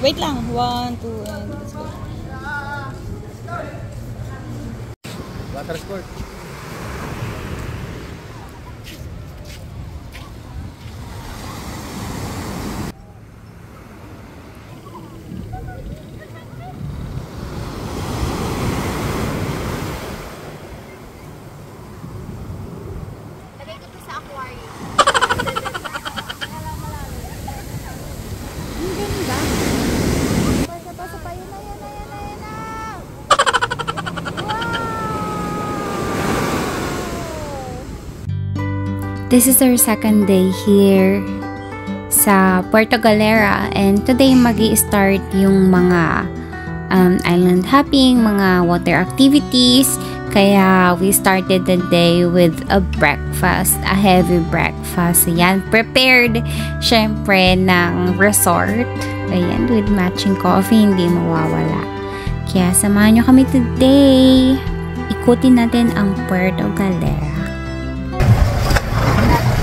Wait lang. 1, 2, and let's go. Water sport. Lagay ko sa aquarium. Ang ganda. Pasa pa yun na. This is our second day here sa Puerto Galera, and today magi-start yung mga island hopping, mga water activities. Kaya we started the day with a breakfast, a heavy breakfast. Ayan, prepared syempre ng resort. Ayan, with matching coffee, hindi mawawala. Kaya samahan nyo kami today. Ikutin natin ang Puerto Galera.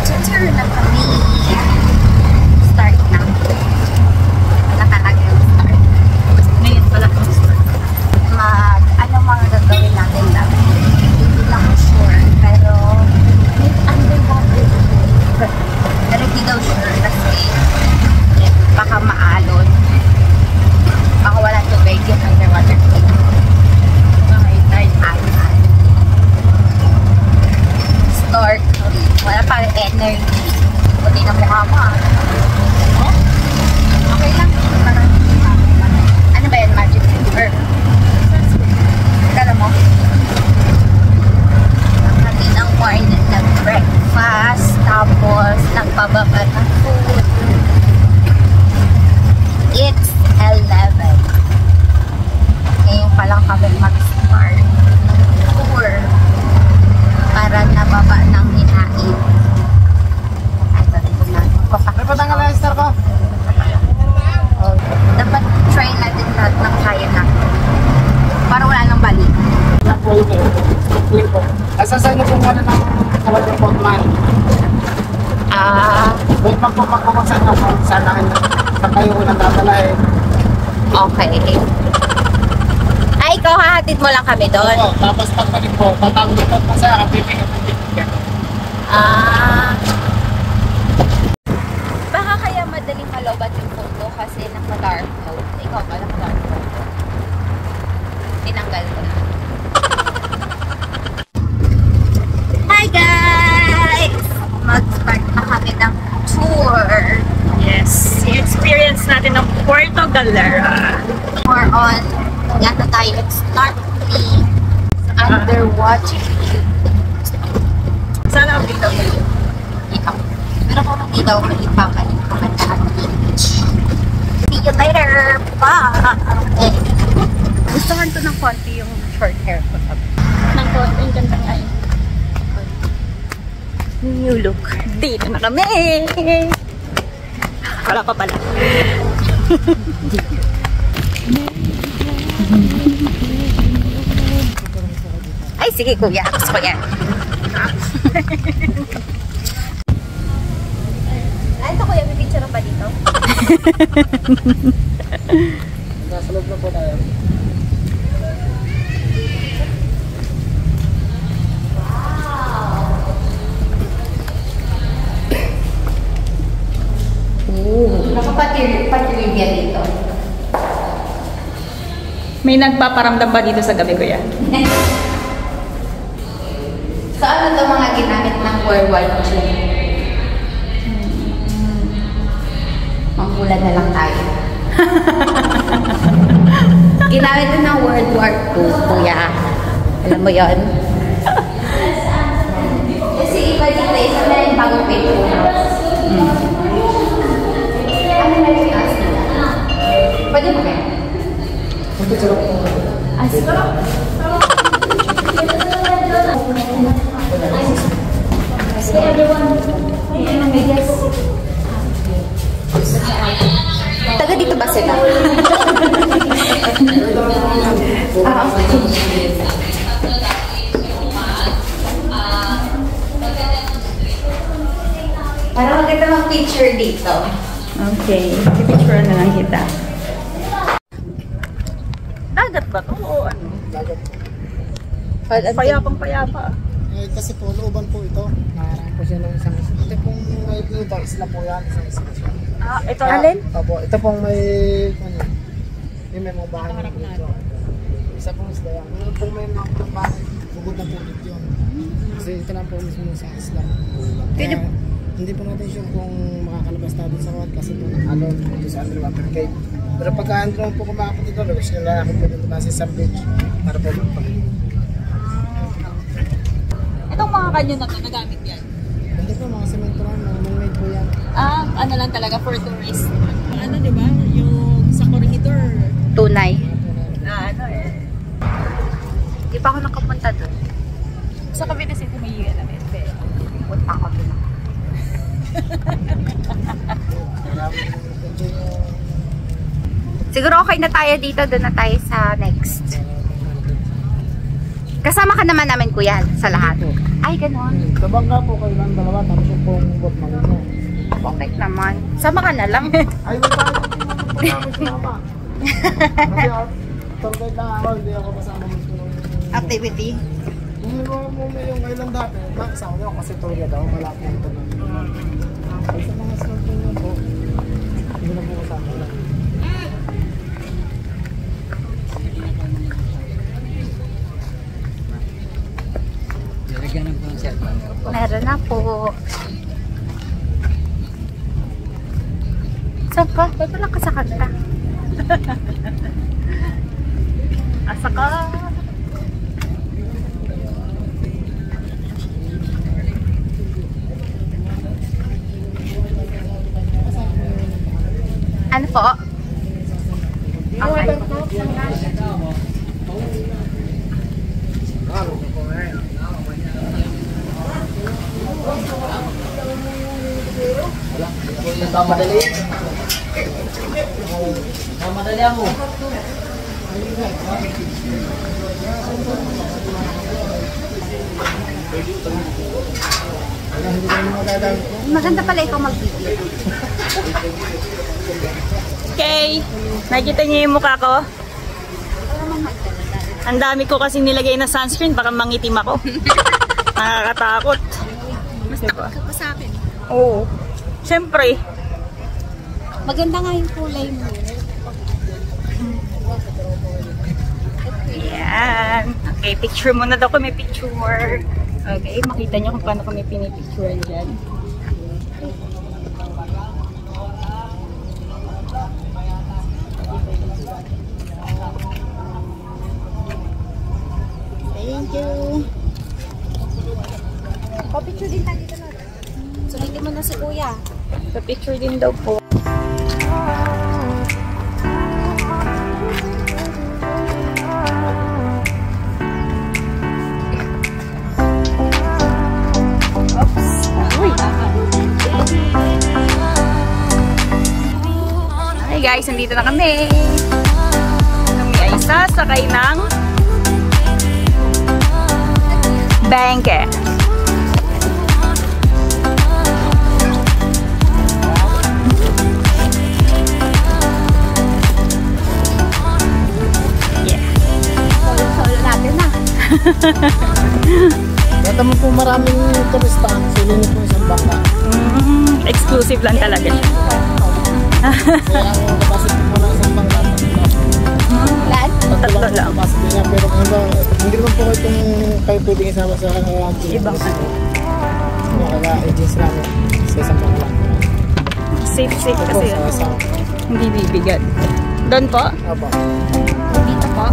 Tutor na kami. Start na. Wala talaga yung start. Ngayon pala kung start. Ano mga gagawin natin lang. Hindi lang ko sure. Pero may underwater. Pero hindi daw sure kasi baka maalon. Baka wala tubig yung underwater thing. Start. Wala pa energy. Buti na mukha mo ah. Oh? Okay lang. Ano ba yan? Magic finger? Kala mo? Nakati ng morning nag-breakfast. Tapos nagpababa ng food. It's 11. Ngayon pa lang kami mag-start ng tour. Para nababa ng hinain. May patanggal na yung star ko. Dapat try natin lahat ng kaya natin. Para wala nang balik. Asasay na po muna ng water sport man. Wait magpapagpapagsan na kung saan kayo unang dadalahin. Okay. Ay, ikaw hahatid mo lang kami doon? Oo, tapos pagbalik po, patanggal po pa sa bibigyan ng bibigyan. Baka kaya madaling malobat yung photo kasi naka-dark mode. Ikaw ba naka-dark mode? Tinanggal ko na. Hi guys! Mag-start na kami ng tour. Yes. I-experience natin ang Puerto Galera. More on yata tayo snorkeling underwater view. Sana ang dito. Ikaw. Pero kung hindi daw malipapalik ko ang beach. See you later! Bye! Gustuhan ko ng konti yung short hair ko. Nang konti, yung ganda nga yun. New look. Dito na kami! Wala pa pala. Ay, sige kuya. Gusto ko yan. Ay, ito kuya. May picture pa dito. Nasa loob na po tayo. Nakapag-trivia dito. May nagpaparamdam ba dito sa gabi, kuya? So, ano ito mga ginamit ng World War II? Manggulan na lang tayo. Ginamit ito ng World War II, kuya. Alam mo yon? Kasi iba dito, isa na yung bagong page ko. Ano na yung taas nila? Pwede mo kaya? Punta sa loob. Ah, siguro? So everyone, yes. Taga dito ba sila? Para maganda mag-picture dito. Okay. Pipicture na lang kita. Dagat ba to o ano? Dagat. Payapang-payapa. Kasi po, looban po ito. Nakaraan po siya ng isang isla. Ito pong may isla po yan, isang isla siya. Ito alin? Opo, ito pong may, ano, yung may mga bahay na dito. Isa pong isla yan. Meron pong may mga bahay, bugod na po dito yun. Kasi ito lang po mismo sa isla. Kaya, hindi po natin sure kung makakalabas tayo sa kawat kasi po, ano, dito sa underwater cave. Pero pagka andun po kumakapit dito, lubos nyo lang ako po dito nasa isang beach para po magpagin. Itong mga kanyo na nagamit yan? Hindi po, mga semento lang, mga man-made po yan. Ano lang talaga for tourist. Ano, di ba? Yung sa corridor. Tunay. Ano eh. Di pa ako nakapunta doon. Sa Cavite City may namin. Punta ako doon. Siguro okay na tayo dito. Doon na tayo sa next. Kasama ka naman namin, kuya, sa lahat. Ay, gano'n. Sa bangka po kayo lang dalawa, tapos yung pong bot mga ino. Perfect naman. Sama ka na lang. Ay, wala tayo kung namin sinama. Kasi tour guide lang ako, hindi ako kasama mismo ng Activity. Kung mo yung kailan dati, kasama nyo kasi tour guide ako, malapit na ito na. Ay, sa mga slot po nyo po, hindi na po kasama lang. Meron na po. Saan ka? Ba't wala ka sa kanta? Asa ka? Ano po? Okay. Madali. Madali ako. Maganda pala ikaw mag-video. Okay. Nakikita niyo yung mukha ko? Ang dami ko kasi nilagay na sunscreen. Baka mangitim ako. Nakakatakot. Diba? Ka pa sa akin. Oo. Siyempre. Maganda nga yung kulay mo. Yan. Okay, picture muna daw kami picture. Okay, makita niyo kung paano kami pinipicturean dyan. Thank you. Pa-picture din tayo dito na. Sulitin mo na si kuya. So, picture din daw po. Oops. Uy. Hi guys, nandito na kami. Kami ay sasakay ng bangke. Solo natin na. Kaya mo po maraming turista, silingin po isang bangka. Exclusive lang talaga siya. Kaya ang capacity po ng isang bangka. Lan? Tatlo lang. Capacity niya, pero hindi naman po kayo pwedeng isama sa Ibang ano. mga agents namin sa isang bangka. Safe Opo, kasi sa isang. hindi bibigat. Doon po? Opo. Dito po.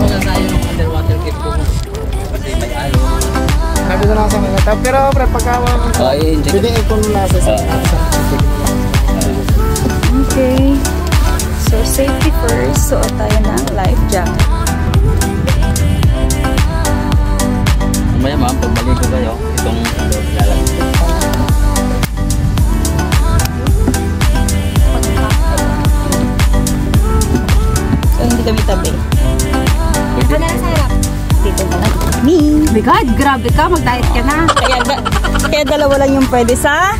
Wala tayo ng underwater cave po. Kasi may ayaw. Sabi ko lang sa mga tao. Pero pre, pagkawa pwede ikon muna sa isang Okay. So, safety first. Suot tayo ng life jacket. Mamaya ma'am, pag maligo kayo, itong lalagay. So, hindi kami tabi. Ako na lang sa harap. Dito na lang. Oh my God, grabe ka. Mag-diet ka na. Kaya dalawa lang yung pwede sa